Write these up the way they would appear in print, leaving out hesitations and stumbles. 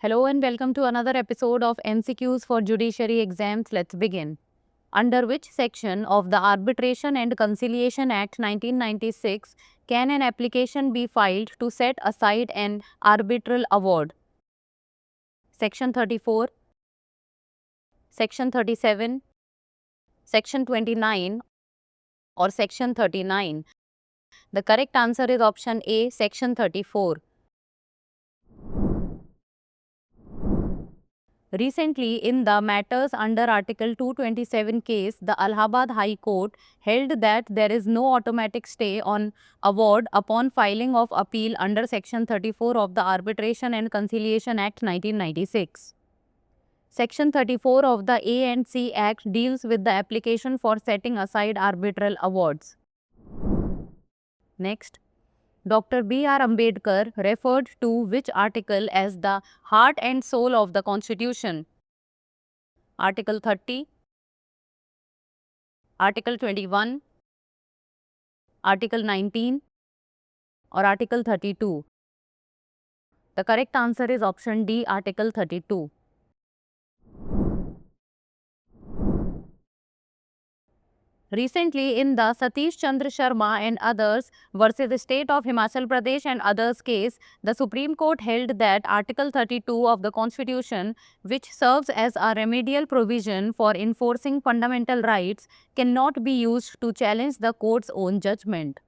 Hello and welcome to another episode of MCQs for Judiciary Exams. Let's begin. Under which section of the Arbitration and Conciliation Act 1996 can an application be filed to set aside an arbitral award? Section 34, Section 37, Section 29 or Section 39? The correct answer is option A, Section 34. Recently, in the matters under Article 227 case, the Allahabad High Court held that there is no automatic stay on award upon filing of appeal under Section 34 of the Arbitration and Conciliation Act 1996. Section 34 of the A&C Act deals with the application for setting aside arbitral awards. Next, Dr. B.R. Ambedkar referred to which article as the heart and soul of the Constitution? Article 30, Article 21, Article 19 or Article 32? The correct answer is option D, Article 32. Recently, in the Satish Chandra Sharma and others versus the state of Himachal Pradesh and others case, the Supreme Court held that Article 32 of the Constitution, which serves as a remedial provision for enforcing fundamental rights, cannot be used to challenge the court's own judgment.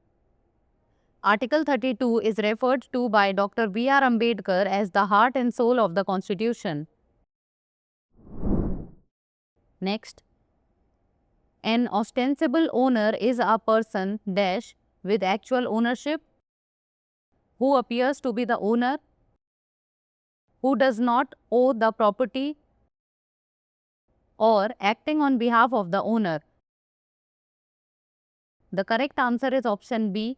Article 32 is referred to by Dr. B.R. Ambedkar as the heart and soul of the Constitution. Next, an ostensible owner is a person dash with actual ownership, who appears to be the owner, who does not owe the property, or acting on behalf of the owner. The correct answer is option B.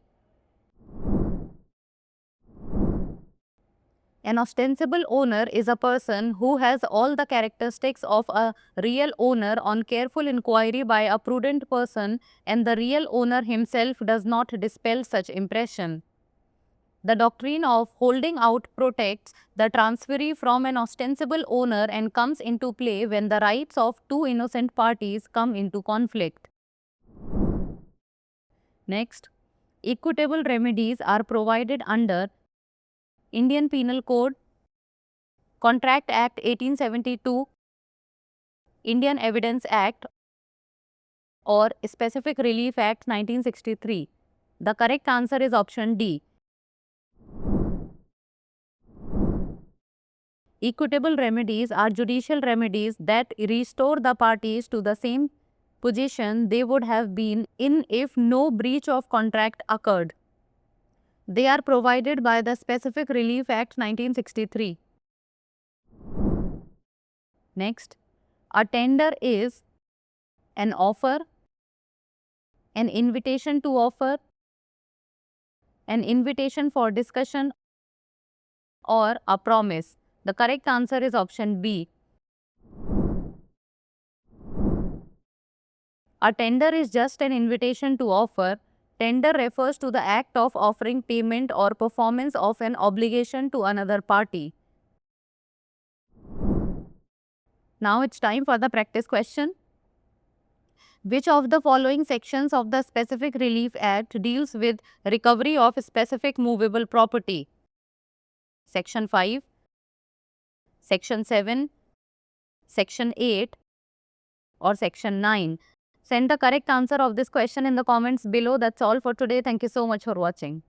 An ostensible owner is a person who has all the characteristics of a real owner on careful inquiry by a prudent person, and the real owner himself does not dispel such impression. The doctrine of holding out protects the transferee from an ostensible owner and comes into play when the rights of two innocent parties come into conflict. Next, equitable remedies are provided under Indian Penal Code, Contract Act 1872, Indian Evidence Act or Specific Relief Act 1963. The correct answer is option D. Equitable remedies are judicial remedies that restore the parties to the same position they would have been in if no breach of contract occurred. They are provided by the Specific Relief Act 1963. Next, a tender is an offer, an invitation to offer, an invitation for discussion, or a promise. The correct answer is option B. A tender is just an invitation to offer. Tender refers to the act of offering payment or performance of an obligation to another party. Now it's time for the practice question. Which of the following sections of the Specific Relief Act deals with recovery of specific movable property? Section 5, Section 7, Section 8 or Section 9? Send the correct answer of this question in the comments below. That's all for today. Thank you so much for watching.